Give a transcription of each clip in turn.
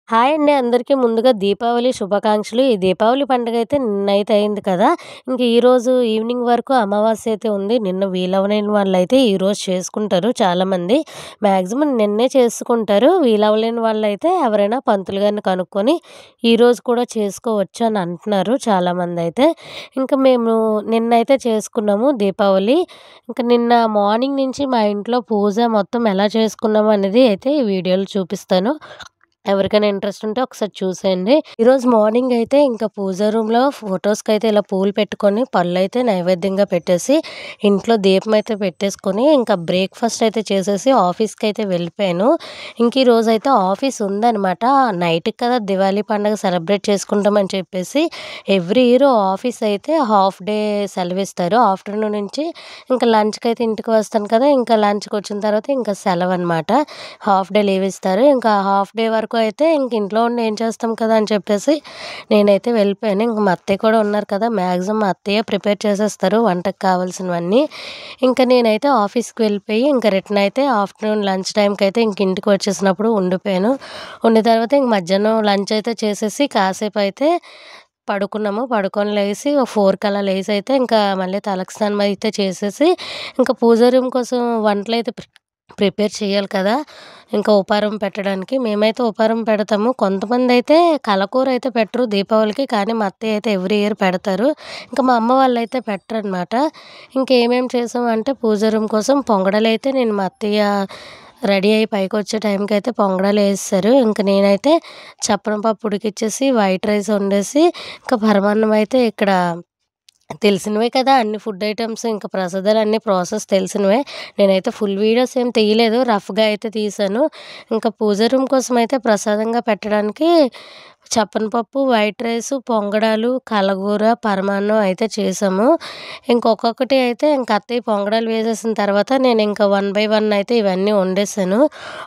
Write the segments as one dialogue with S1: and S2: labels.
S1: Hi అండి. అందరికీ ముందుగా దీపావళి శుభాకాంక్షలు. ఈ దీపావళి పండుగైతే నిన్నైతే అయింది కదా! ఇంక ఈరోజు ఈవినింగ్ వరకు అమావాస్య అయితే ఉంది. నిన్న వీలవ్వలేని వాళ్ళైతే ఈరోజు చేసుకుంటారు చాలామంది. మాక్సిమం నిన్నే చేసుకుంటారు. వీలవ్వలేని వాళ్ళైతే ఎవరైనా పంతులు గారిని కనుక్కొని ఈరోజు కూడా చేసుకోవచ్చు అని అంటున్నారు చాలామందైతే. ఇంక మేము నిన్నైతే చేసుకున్నాము దీపావళి. ఇంక నిన్న మార్నింగ్ నుంచి మా ఇంట్లో పూజ మొత్తం ఎలా చేసుకున్నాము అనేది అయితే ఈ వీడియోలో చూపిస్తాను. ఎవరికైనా ఇంట్రెస్ట్ ఉంటే ఒకసారి చూసేయండి. ఈరోజు మార్నింగ్ అయితే ఇంకా పూజ రూమ్‌లో ఫోటోస్‌కైతే ఇలా పూలు పెట్టుకొని, పళ్ళైతే నైవేద్యంగా పెట్టేసి, ఇంట్లో దీపం అయితే పెట్టేసుకొని, ఇంకా బ్రేక్‌ఫాస్ట్ అయితే చేసేసి ఆఫీస్‌కైతే వెళ్ళిపోయాను. ఇంక ఈరోజైతే ఆఫీస్ ఉందనమాట. నైట్‌కి కదా దివాళీ పండుగ సెలబ్రేట్ చేసుకుంటామని చెప్పేసి, ఎవ్రీ ఇయర్ ఆఫీస్ అయితే హాఫ్ డే సెలవిస్తారు. ఆఫ్టర్‌నూన్ నుంచి ఇంకా లంచ్‌కైతే ఇంటికి వస్తాను కదా! ఇంకా లంచ్‌కొచ్చిన తర్వాత ఇంకా సెలవనమాట. హాఫ్ డే లీవ్ ఇస్తారు. ఇంకా హాఫ్ డే వరకు అయితే ఇంక ఇంట్లో ఉండి ఏం చేస్తాం కదా అని చెప్పేసి నేనైతే వెళ్ళిపోయాను. ఇంక మా అత్తయ్య కూడా ఉన్నారు కదా! మాక్సిమం మా అత్తయ్య ప్రిపేర్ చేసేస్తారు వంటకి కావాల్సినవన్నీ. ఇంకా నేనైతే ఆఫీస్‌కి వెళ్ళిపోయి ఇంకా రిటర్న్ అయితే ఆఫ్టర్‌నూన్ లంచ్ టైంకయితే ఇంక ఇంటికి వచ్చేసినప్పుడు ఉండిపోయాను. ఉండిన తర్వాత ఇంక మధ్యాహ్నం లంచ్ అయితే చేసేసి కాసేపయితే పడుకున్నాము. పడుకొని లేసి ఓ 4కి అలా లేసయితే ఇంకా మళ్ళీ తలకి స్నానం అయితే చేసేసి ఇంకా పూజ రూమ్ కోసం వంటలైతే ప్రిపేర్ చేయాలి కదా! ఇంకా ఉపారం పెట్టడానికి. మేమైతే ఉపారం పెడతాము. కొంతమందైతే కలకూర అయితే పెట్టరు దీపావళికి. కానీ మా అత్తయ్య అయితే ఎవ్రీ ఇయర్ పెడతారు. ఇంకా మా అమ్మ వాళ్ళైతే పెట్టరనమాట. ఇంకేమేం చేసామంటే పూజ రూమ్ కోసం పొంగడాలైతే నేను మా అత్తయ్య రెడీ అయ్యి పైకొచ్చే టైంకైతే పొంగడాలేసేశారు. ఇంక నేనైతే చప్పరం పప్పు ఉడికిచ్చేసి, వైట్ రైస్ వండేసి, ఇంకా పరమాన్నం అయితే ఇక్కడ తెలిసినవే కదా! అన్ని ఫుడ్ ఐటెమ్స్ ఇంకా ప్రసాదాలన్నీ ప్రాసెస్ తెలిసినవే. నేనైతే ఫుల్ వీడియోస్ ఏం తీయలేదు. రఫ్‌గా అయితే తీశాను. ఇంకా పూజ రూమ్ కోసమయితే ప్రసాదంగా పెట్టడానికి చప్పనపప్పు, వైట్ రైసు, పొంగడాలు, కలగూర, పరమాన్నం అయితే చేశాము. ఇంకొక్కొక్కటి అయితే ఇంక అత్తయ్య పొంగడాలు వేసేసిన తర్వాత నేనింక వన్ బై వన్ అయితే ఇవన్నీ వండేసాను.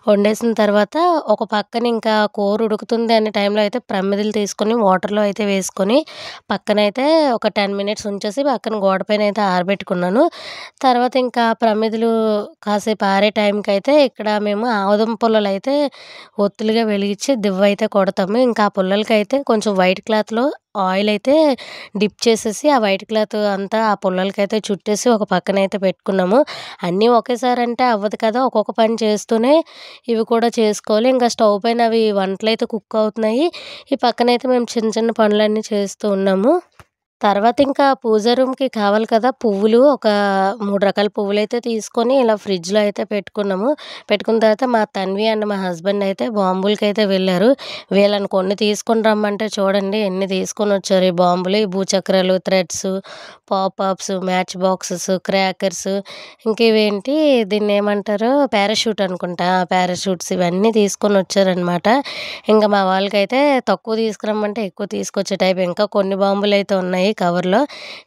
S1: వండేసిన తర్వాత ఒక పక్కన ఇంకా కూర ఉడుకుతుంది అనే టైంలో అయితే ప్రమిదలు తీసుకొని వాటర్‌లో అయితే వేసుకొని పక్కనైతే ఒక 10 మినిట్స్ ఉంచేసి పక్కన గోడ పైనయితే ఆరబెట్టుకున్నాను. తర్వాత ఇంకా ప్రమిదలు కాసేపు ఆరే టైంకయితే ఇక్కడ మేము ఆముదం పుల్లలైతే ఒత్తులుగా వెలిగించి దివ్వయితే కొడతాము. ఇంకా ఆ పుల్లలకైతే కొంచెం వైట్ క్లాత్‌లో ఆయిలయితే డిప్ చేసేసి ఆ వైట్ క్లాత్ అంతా ఆ పుల్లలకైతే చుట్టేసి ఒక పక్కనైతే పెట్టుకున్నాము. అన్నీ ఒకేసారంటే అవ్వదు కదా! ఒక్కొక్క పని చేస్తూనే ఇవి కూడా చేసుకోవాలి. ఇంకా స్టవ్ పైన అవి వంటలైతే కుక్ అవుతున్నాయి. ఈ పక్కనైతే మేము చిన్న చిన్న పనులన్నీ చేస్తూ ఉన్నాము. తర్వాత ఇంకా పూజ రూమ్‌కి కావాలి కదా! పువ్వులు ఒక 3 రకాల పువ్వులైతే తీసుకొని ఇలా ఫ్రిడ్జ్‌లో అయితే పెట్టుకున్నాము. పెట్టుకున్న తర్వాత మా తన్వి అండ్ మా హస్బెండ్ అయితే బాంబులకైతే వెళ్లారు. వీళ్ళని కొన్ని తీసుకొని రమ్మంటే చూడండి ఎన్ని తీసుకొనొచ్చారు ఈ బాంబులు, ఈ భూచక్రాలు, threads, pop pops, match boxes, crackers ఇంకివేంటి దీన్నేమంటారు పారాషూట్ అనుకుంటా. ఆ! పారాషూట్స్ ఇవన్నీ తీసుకొనొచ్చారనమాట. ఇంక మా వాళ్ళకైతే తక్కువ తీసుకురమ్మంటే ఎక్కువ తీసుకొచ్చే టైప్. ఇంకా కొన్ని బాంబులైతే ఉన్నాయి కవర్‌లో.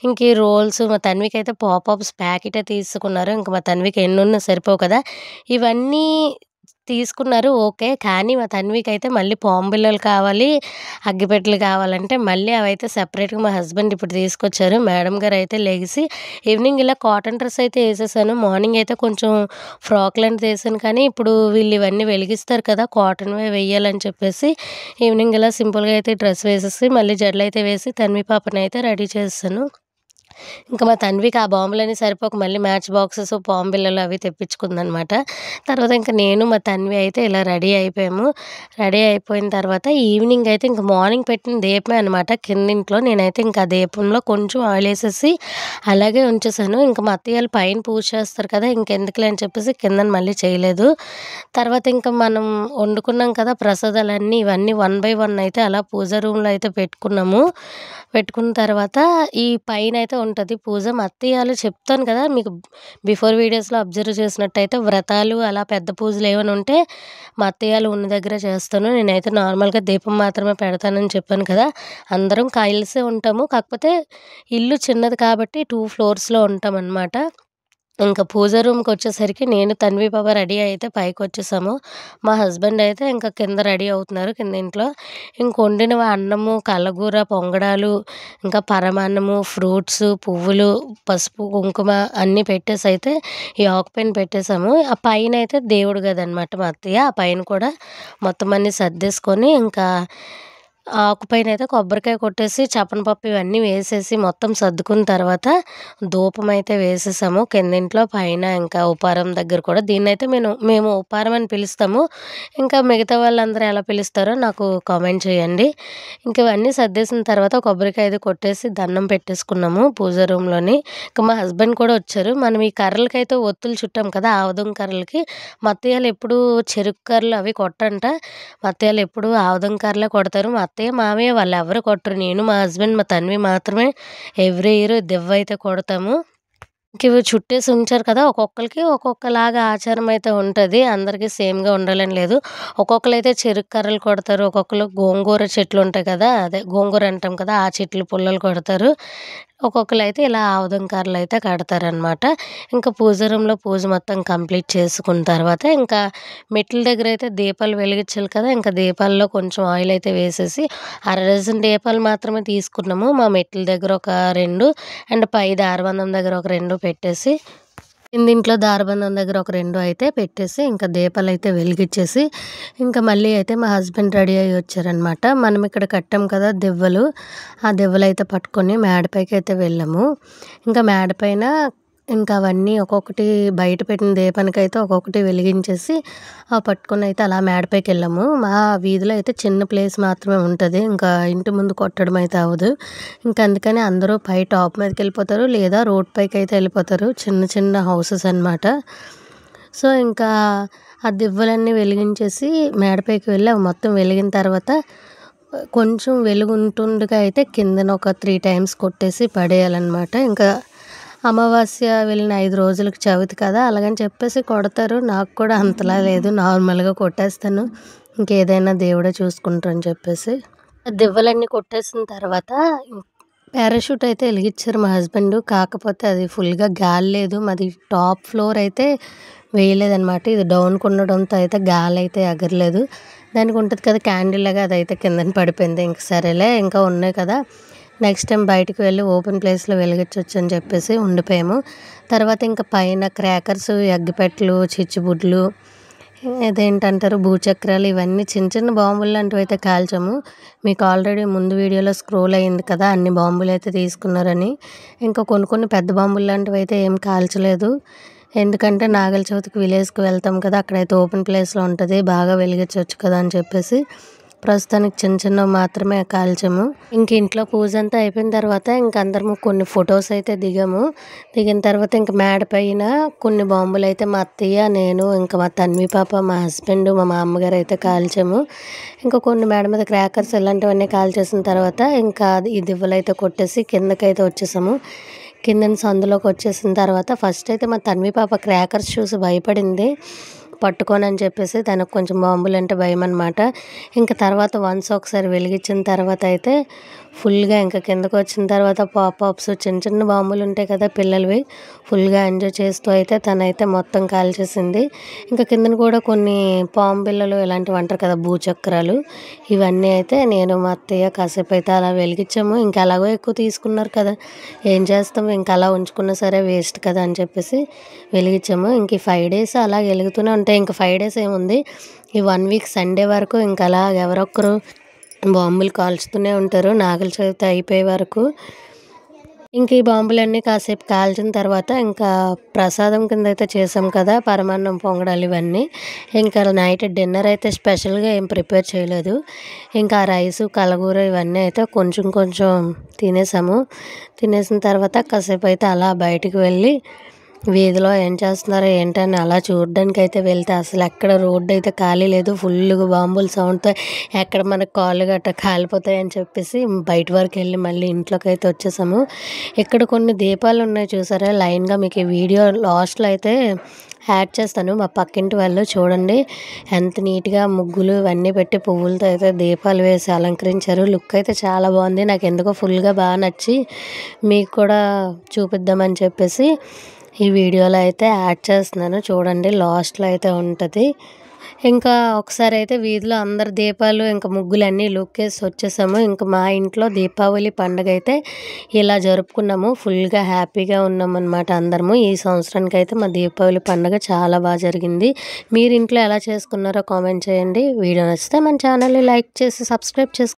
S1: ఇంక ఈ రోల్స్ మా తన్వికైతే పాపాప్స్ ప్యాకెటే తీసుకున్నారు. ఇంక మా తన్వికి ఎన్నున్నా సరిపోవు కదా! ఇవన్నీ తీసుకున్నారు ఓకే. కానీ మా తన్వికైతే మళ్ళీ పాంబిళ్ళలు కావాలి, అగ్గిపెట్టెలు కావాలంటే మళ్ళీ అవైతే సెపరేట్‌గా మా హస్బెండ్ ఇప్పుడు తీసుకొచ్చారు. మేడం గారైతే లెగిసి ఈవినింగ్ ఇలా కాటన్ డ్రెస్ అయితే ఏసేసాను. మార్నింగ్ అయితే కొంచెం ఫ్రాక్ లాంటిది ఏసాను కానీ ఇప్పుడు వీళ్ళు ఇవన్నీ వెలిగిస్తారు కదా! కాటన్‌వే వెయ్యాలని చెప్పేసి ఈవినింగ్ ఇలా సింపుల్‌గా అయితే డ్రెస్ వేసేసి మళ్ళీ జడలైతే వేసి తన్వి పాపనైతే రెడీ చేసేసాను. ఇంకా మా తన్వికి ఆ బాంబులన్నీ సరిపోక మళ్ళీ మ్యాచ్ బాక్సెస్, పాంబిళ్ళలు అవి తెప్పించుకుందనమాట. తర్వాత ఇంక నేను మా తన్వి అయితే ఇలా రెడీ అయిపోయాము. రెడీ అయిపోయిన తర్వాత ఈవినింగ్ అయితే ఇంక మార్నింగ్ పెట్టిన దీపమే అనమాట కిందింట్లో. నేనైతే ఇంకా ఆ దీపంలో కొంచెం ఆయిలేసేసి అలాగే ఉంచేసాను. ఇంక మా అత్తయ్య ఆళ్ళు పైన పూజ చేస్తారు కదా! ఇంకెందుకులే అని చెప్పేసి కిందన మళ్ళీ చేయలేదు. తర్వాత ఇంక మనం వండుకున్నాం కదా ప్రసాదాలన్నీ ఇవన్నీ వన్ బై వన్ అయితే అలా పూజ రూమ్‌లో అయితే పెట్టుకున్నాము. పెట్టుకున్న తర్వాత ఈ పైనైతే ఉంటది పూజ. మా అత్తయ్య ఆళ్ళు చెప్తాను కదా! మీకు బిఫోర్ వీడియోస్‌లో అబ్జర్వ్ చేసినట్టయితే వ్రతాలు అలా పెద్ద పూజలు ఏమైనా ఉంటే మా అత్తయ్య ఆళ్ళు ఉన్న దగ్గర చేస్తాను. నేనైతే నార్మల్‌గా దీపం మాత్రమే పెడతానని చెప్పాను కదా! అందరం కలిసే ఉంటాము. కాకపోతే ఇల్లు చిన్నది కాబట్టి 2 ఫ్లోర్స్‌లో ఉంటామనమాట. ఇంకా పూజ రూమ్‌కొచ్చేసరికి నేను, తన్వి పాప రెడీ అయితే పైకొచ్చేసాము. మా హస్బెండ్ అయితే ఇంకా కింద రెడీ అవుతున్నారు కింద ఇంట్లో. ఇంక వండిన అన్నము, కలగూర, పొంగడాలు, ఇంకా పరమాన్నము, ఫ్రూట్సు, పువ్వులు, పసుపు, కుంకుమ అన్నీ పెట్టేసైతే ఈ ఆకు పైన పెట్టేసాము. ఆ పైనయితే దేవుడి గదనమాట మా అత్తయ్య. ఆ పైన కూడా మొత్తం అన్నీ సర్దేసుకొని ఇంకా ఆకు పైనయితే కొబ్బరికాయ కొట్టేసి, చప్పనపప్పు ఇవన్నీ వేసేసి మొత్తం సర్దుకున్న తర్వాత ధూపమైతే వేసేసాము కిందింట్లో. పైన ఇంకా ఉపారం దగ్గర కూడా దీన్నైతే మేము ఉపారం అని పిలుస్తాము. ఇంకా మిగతా వాళ్ళందరూ ఎలా పిలుస్తారో నాకు కామెంట్ చేయండి. ఇంక ఇవన్నీ సర్దేసిన తర్వాత కొబ్బరికాయ అది కొట్టేసి దండం పెట్టేసుకున్నాము పూజ రూమ్‌లోని. ఇంక మా హస్బెండ్ కూడా వచ్చారు. మనం ఈ కర్రలకైతే ఒత్తులు చుట్టాం కదా! ఆముదం కర్రలకి. మా అత్తయ్యోళ్ళు ఎప్పుడూ చెరుకు కర్రలు అవి కొట్టరంట. మా అత్తయ్యోళ్ళు ఎప్పుడూ ఆముదం కర్రలే కొడతారు. మా అత్తయ్య, మామయ్య వాళ్ళెవ్వరు కొట్టరు. నేను, మా హస్బెండ్, మా తన్వి మాత్రమే ఎవ్రీ ఇయర్ దివ్వయితే కొడతాము. ఇంకివి చుట్టేసి ఉంచారు కదా! ఒక్కొక్కళ్ళకి ఒక్కొక్కలాగా ఆచారం అయితే ఉంటది. అందరికీ సేమ్‌గా ఉండాలని లేదు. ఒక్కొక్కళ్ళైతే చెరుకు కర్రలు కొడతారు. ఒక్కొక్కళ్ళు గోంగూర చెట్లుంటాయి కదా! అదే గోంగూర అంటాం కదా! ఆ చెట్లు పుల్లలు కొడతారు. ఒక్కొక్కళ్ళైతే ఇలా ఆముదం కర్రలయితే కడతారనమాట. ఇంకా పూజ రూమ్‌లో పూజ మొత్తం కంప్లీట్ చేసుకున్న తర్వాత ఇంకా మెట్ల దగ్గరైతే దీపాలు వెలిగించాలి కదా! ఇంకా దీపాల్లో కొంచెం ఆయిలయితే వేసేసి అర డజన్ దీపాలు మాత్రమే తీసుకున్నాము. మా మెట్ల దగ్గర ఒక 2 అండ్ పై దారబంధం దగ్గర ఒక 2 పెట్టేసి, కిందింట్లో దారబంధం దగ్గర ఒక 2 అయితే పెట్టేసి, ఇంకా దీపాలైతే వెలిగిచ్చేసి, ఇంకా మళ్ళీ అయితే మా హస్బెండ్ రెడీ అయ్యి వచ్చారనమాట. మనం ఇక్కడ కట్టాం కదా దివ్వలు, ఆ దివ్వలైతే పట్టుకొని మేడ పైకైతే వెళ్ళాము. ఇంకా మేడ పైన ఇంకా అవన్నీ ఒక్కొక్కటి బయట పెట్టిన దీపానికైతే ఒక్కొక్కటి వెలిగించేసి, పట్టుకొని అయితే అలా మేడ పైకెళ్ళాము. మా వీధిలో అయితే చిన్న ప్లేస్ మాత్రమే ఉంటది. ఇంకా ఇంటి ముందు కొట్టడం అయితే అవ్వదు. ఇంక అందుకని అందరూ పై టాప్ మీదకెళ్ళిపోతారు, లేదా రోడ్ పైకైతే వెళ్ళిపోతారు. చిన్న చిన్న హౌసెస్ అనమాట. సో, ఇంకా ఆ దివ్వలన్నీ వెలిగించేసి మేడ పైకి వెళ్ళి అవి మొత్తం వెలిగిన తర్వాత కొంచెం వెలుగుంటుండగా అయితే కిందన ఒక 3 టైమ్స్ కొట్టేసి పడేయాలనమాట. ఇంకా అమావాస్య వెళ్ళిన 5 రోజులకి చవితి కదా! అలాగని చెప్పేసి కొడతారు. నాకు కూడా అంతలా లేదు. నార్మల్‌గా కొట్టేస్తాను. ఇంకేదైనా దేవుడే చూసుకుంటారని చెప్పేసి. దివ్వలన్నీ కొట్టేసిన తర్వాత పారాషూట్ అయితే ఎలిగిచ్చారు మా హస్బెండు. కాకపోతే అది ఫుల్‌గా గాలి లేదు. మాది టాప్ ఫ్లోర్ అయితే వేయలేదనమాట. ఇది డౌన్‌కుండడంతో అయితే గాలయితే ఎగరలేదు. దానికి ఉంటది కదా క్యాండిల్ లాగా, అదైతే కిందన పడిపోయింది. ఇంక సరేలే ఇంకా ఉన్నాయి కదా! నెక్స్ట్ టైం బయటికి వెళ్ళి ఓపెన్ ప్లేస్‌లో వెలిగించొచ్చు అని చెప్పేసి ఉండిపోయాము. తర్వాత ఇంకా పైన క్రాకర్స్, అగ్గిపెట్టెలు, చిచ్చుబుడ్లు, ఇదేంటంటారు భూచక్రాలు, ఇవన్నీ చిన్న చిన్న బాంబులు లాంటివైతే కాల్చాము. మీకు ఆల్రెడీ ముందు వీడియోలో స్క్రోల్ అయింది కదా అన్ని బాంబులైతే తీసుకున్నారని. ఇంకా కొన్ని పెద్ద బాంబులు లాంటివైతే ఏం కాల్చలేదు. ఎందుకంటే నాగుల చవితికి విలేజ్‌కి వెళ్తాం కదా! అక్కడైతే ఓపెన్ ప్లేస్‌లో ఉంటది. బాగా వెలిగించొచ్చు కదా అని చెప్పేసి ప్రస్తుతానికి చిన్న చిన్నవి మాత్రమే కాల్చాము. ఇంక ఇంట్లో పూజ అంతా అయిపోయిన తర్వాత ఇంక అందరము కొన్ని ఫొటోస్ అయితే దిగాము. దిగిన తర్వాత ఇంక మేడ పైన కొన్ని బాంబులైతే మా అత్తయ్య, నేను, ఇంకా మా తన్వి పాప, మా హస్బెండ్, మా మామ్మగారు అయితే కాల్చాము. ఇంకా కొన్ని మేడ మీద క్రాకర్స్ ఇలాంటివన్నీ కాల్చేసిన తర్వాత ఇంకా ఈ దివ్వలైతే కొట్టేసి కిందకైతే వచ్చేసాము. కిందన సందులోకి వచ్చేసిన తర్వాత ఫస్ట్ అయితే మా తన్వి పాప క్రాకర్స్ చూసి భయపడింది. పట్టుకోనని చెప్పేసి తనకు కొంచెం బాంబులంటే భయమనమాట. ఇంక తర్వాత వన్స్ ఒకసారి వెలిగించిన తర్వాత అయితే ఫుల్‌గా ఇంక కిందకొచ్చిన తర్వాత పాపాప్స్ చిన్న చిన్న బాంబులుంటాయి కదా పిల్లలవి, ఫుల్‌గా ఎంజాయ్ చేస్తూ అయితే తనైతే మొత్తం కాల్చేసింది. ఇంకా కిందన కూడా కొన్ని పాము బిళ్ళలు ఇలాంటివి అంటారు కదా భూచక్రాలు, ఇవన్నీ అయితే నేను, మా అత్తయ్య కాసేపయితే అలా వెలిగించాము. ఇంక ఎలాగో ఎక్కువ తీసుకున్నారు కదా! ఏం చేస్తాం, ఇంక అలా ఉంచుకున్నా సరే వేస్ట్ కదా అని చెప్పేసి వెలిగించాము. ఇంక ఈ 5 డేస్ అలా వెలుగుతూనే ఉంటాయి. ఇంక 5 డేస్ ఏముంది, ఈ 1 వీక్ సండే వరకు ఇంక అలా ఎవరొక్కరు బాంబులు కాల్చుతూనే ఉంటారు నాగుల చవితి అయిపోయే వరకు. ఇంక ఈ బాంబులన్నీ కాసేపు కాల్చిన తర్వాత ఇంకా ప్రసాదం కింద అయితే చేసాం కదా పరమాన్నం, పొంగడాలు ఇవన్నీ. ఇంకా నైట్ డిన్నర్ అయితే స్పెషల్‌గా ఏం ప్రిపేర్ చేయలేదు. ఇంకా రైసు, కలగూర ఇవన్నీ అయితే కొంచెం కొంచెం తినేసాము. తినేసిన తర్వాత కాసేపు అయితే అలా బయటికి వెళ్ళి వీధిలో ఏం చేస్తున్నారో ఏంటని అలా చూడడానికైతే వెళ్తే అసలు ఎక్కడ రోడ్డు అయితే ఖాళీ లేదు. ఫుల్లుగా బాంబుల సౌండ్‌తో ఎక్కడ మనకు కాళ్ళు గట్రా కాలిపోతాయని చెప్పేసి బయట వరకు వెళ్ళి మళ్ళీ ఇంట్లోకైతే వచ్చేసాము. ఇక్కడ కొన్ని దీపాలు ఉన్నాయి చూసారా లైన్‌గా, మీకు ఈ వీడియో లాస్ట్‌లో అయితే యాడ్ చేస్తాను. మా పక్కింటి వాళ్ళు చూడండి ఎంత నీట్‌గా ముగ్గులు ఇవన్నీ పెట్టి పువ్వులతో అయితే దీపాలు వేసి అలంకరించారు. లుక్ అయితే చాలా బాగుంది. నాకు ఎందుకో ఫుల్‌గా బాగా నచ్చి మీకు కూడా చూపిద్దామని చెప్పేసి ఈ వీడియోలో అయితే యాడ్ చేస్తున్నాను చూడండి, లాస్ట్‌లో అయితే ఉంటది. ఇంకా ఒకసారి అయితే వీధిలో అందరు దీపాలు ఇంకా ముగ్గులన్నీ లుక్కేసి వచ్చేసాము. ఇంక మా ఇంట్లో దీపావళి పండుగైతే ఇలా జరుపుకున్నాము. ఫుల్‌గా హ్యాపీగా ఉన్నామనమాట అందరము. ఈ సంవత్సరానికైతే మా దీపావళి పండుగ చాలా జరిగింది. మీరు ఇంట్లో ఎలా చేసుకున్నారో కామెంట్ చేయండి. వీడియో నచ్చితే మన ఛానల్‌ని లైక్ చేసి సబ్స్క్రైబ్ చేసుకోండి.